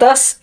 10